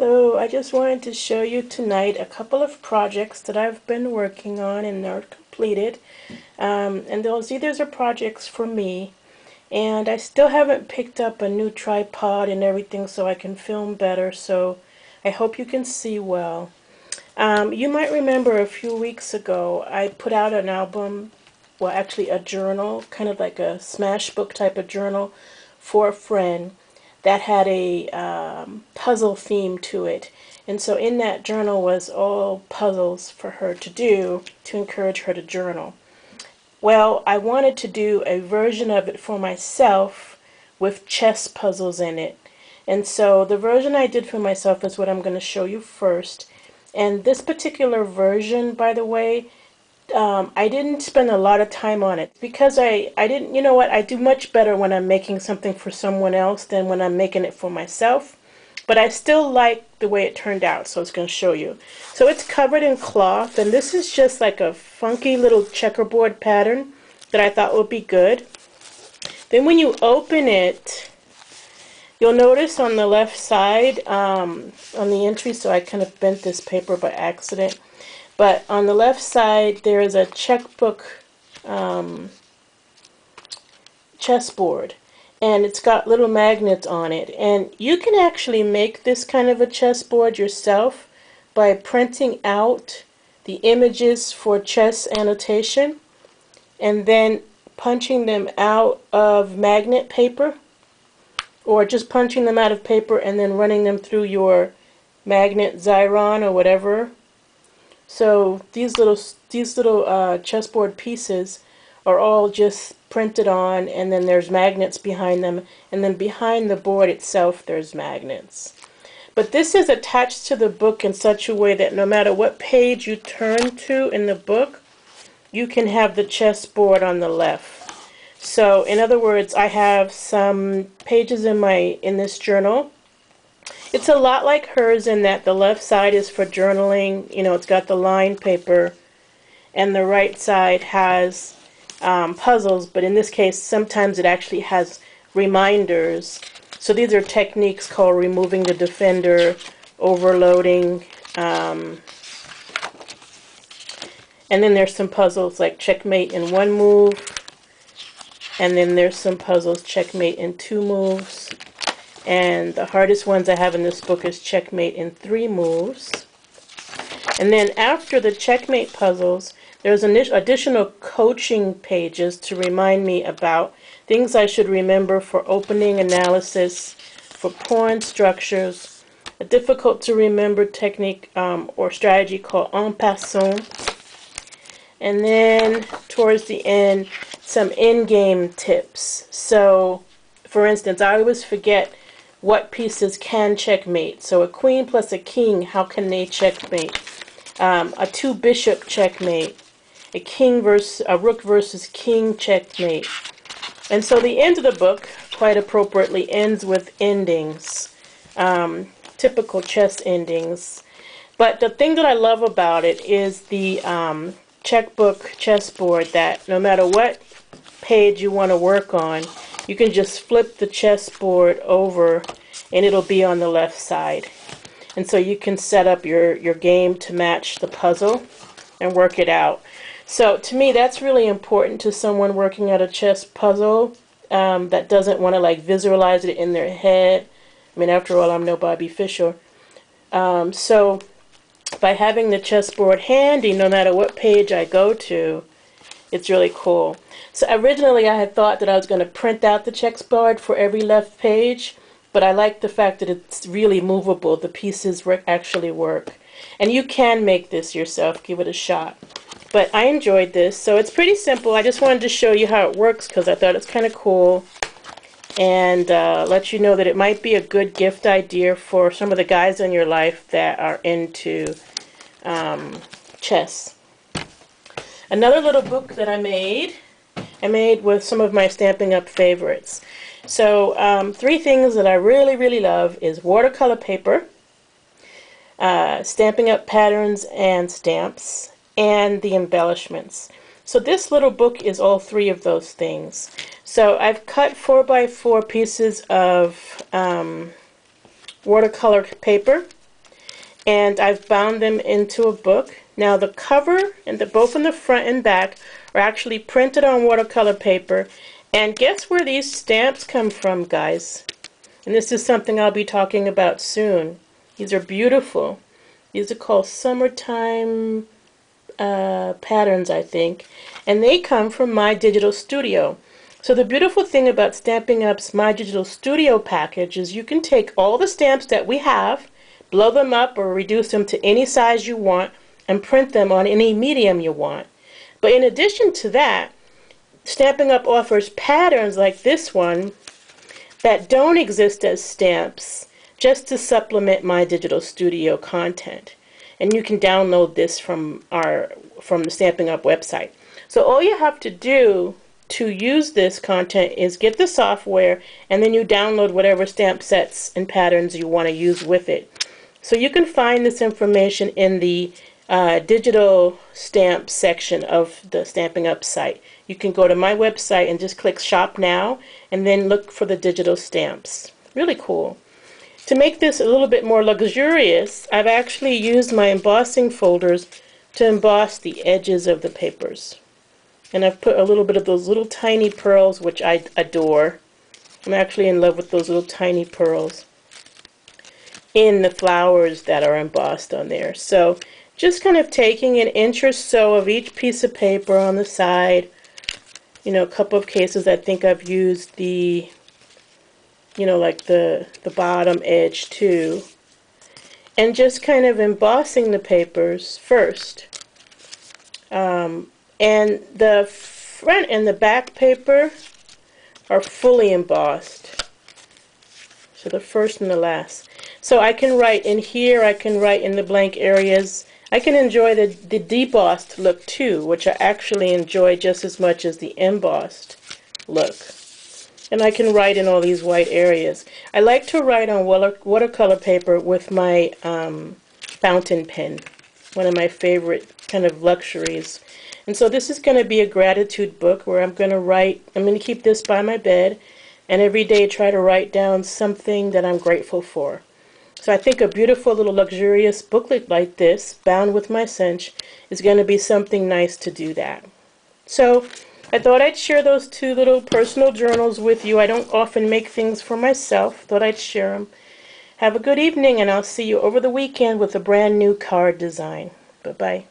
Hello, I just wanted to show you tonight a couple of projects that I've been working on and are completed. And these are projects for me. And I still haven't picked up a new tripod and everything so I can film better, so I hope you can see well. You might remember a few weeks ago I put out an album, well actually a journal, kind of like a smash book type of journal for a friend that had a puzzle theme to it. And so in that journal was all puzzles for her to do to encourage her to journal. Well, I wanted to do a version of it for myself with chess puzzles in it. And so the version I did for myself is what I'm going to show you first. And this particular version, by the way, I didn't spend a lot of time on it because I didn't, you know what, I do much better when I'm making something for someone else than when I'm making it for myself. But I still like the way it turned out, so I was going to show you. So it's covered in cloth, and this is just like a funky little checkerboard pattern that I thought would be good. Then when you open it, you'll notice on the left side, on the entry, so I kind of bent this paper by accident, but on the left side there is a checkbook chessboard, and it's got little magnets on it, and you can actually make this kind of a chessboard yourself by printing out the images for chess annotation and then punching them out of magnet paper, or just punching them out of paper and then running them through your magnet Xyron or whatever. So these little chessboard pieces are all just printed on, and then there's magnets behind them, and then behind the board itself there's magnets. But this is attached to the book in such a way that no matter what page you turn to in the book, you can have the chessboard on the left. So in other words, I have some pages in this journal. It's a lot like hers in that the left side is for journaling, you know, it's got the lined paper, and the right side has puzzles, but in this case sometimes it actually has reminders. So these are techniques called removing the defender, overloading, and then there's some puzzles like checkmate in one move, and then there's some puzzles checkmate in 2 moves. And the hardest ones I have in this book is checkmate in 3 moves. And then after the checkmate puzzles, there's additional coaching pages to remind me about things I should remember for opening analysis, for pawn structures, a difficult to remember technique or strategy called en passant. And then towards the end, some in-game tips. So, for instance, I always forget what pieces can checkmate. So a queen plus a king, how can they checkmate? A 2 bishop checkmate. A rook versus king checkmate. And so the end of the book, quite appropriately, ends with endings. Typical chess endings. But the thing that I love about it is the checkbook chessboard, that no matter what page you want to work on, you can just flip the chessboard over and it'll be on the left side. And so you can set up your game to match the puzzle and work it out. So to me, that's really important to someone working at a chess puzzle that doesn't want to like visualize it in their head. I mean, after all, I'm no Bobby Fischer. So by having the chessboard handy, no matter what page I go to, it's really cool. So originally I had thought that I was going to print out the chessboard for every left page, but I like the fact that it's really movable. The pieces actually work. And you can make this yourself. Give it a shot. But I enjoyed this. So it's pretty simple. I just wanted to show you how it works because I thought it's kind of cool. And let you know that it might be a good gift idea for some of the guys in your life that are into chess. Another little book that I made with some of my Stampin' Up! Favorites. So 3 things that I really love is watercolor paper, Stampin' Up! Patterns and stamps, and the embellishments. So this little book is all 3 of those things. So I've cut 4x4 pieces of watercolor paper, and I've bound them into a book. Now the cover and both in the front and back are actually printed on watercolor paper. And guess where these stamps come from, guys? And this is something I'll be talking about soon. These are beautiful. These are called summertime patterns, I think. And they come from My Digital Studio. So the beautiful thing about Stampin' Up's My Digital Studio package is you can take all the stamps that we have, blow them up or reduce them to any size you want, and print them on any medium you want. But in addition to that, Stampin' Up offers patterns like this one that don't exist as stamps, just to supplement My Digital Studio content. And you can download this from the Stampin' Up website. So all you have to do to use this content is get the software, and then you download whatever stamp sets and patterns you want to use with it. So you can find this information in the digital stamp section of the Stampin' Up site. You can go to my website and just click Shop Now, and then look for the digital stamps. Really cool. To make this a little bit more luxurious, I've actually used my embossing folders to emboss the edges of the papers. And I've put a little bit of those little tiny pearls, which I adore. I'm actually in love with those little tiny pearls in the flowers that are embossed on there. So just kind of taking an inch or so of each piece of paper on the side. You know, a couple of cases I think I've used the, you know, like the bottom edge too. And just kind of embossing the papers first. And the front and the back paper are fully embossed. So the first and the last. So I can write in here, I can write in the blank areas. I can enjoy the debossed look too, which I actually enjoy just as much as the embossed look. And I can write in all these white areas. I like to write on watercolor paper with my fountain pen, one of my favorite kind of luxuries. And so this is going to be a gratitude book where I'm going to write, I'm going to keep this by my bed, and every day try to write down something that I'm grateful for. So I think a beautiful little luxurious booklet like this, bound with my cinch, is going to be something nice to do that. So I thought I'd share those two little personal journals with you. I don't often make things for myself. Thought I'd share them. Have a good evening, and I'll see you over the weekend with a brand new card design. Bye-bye.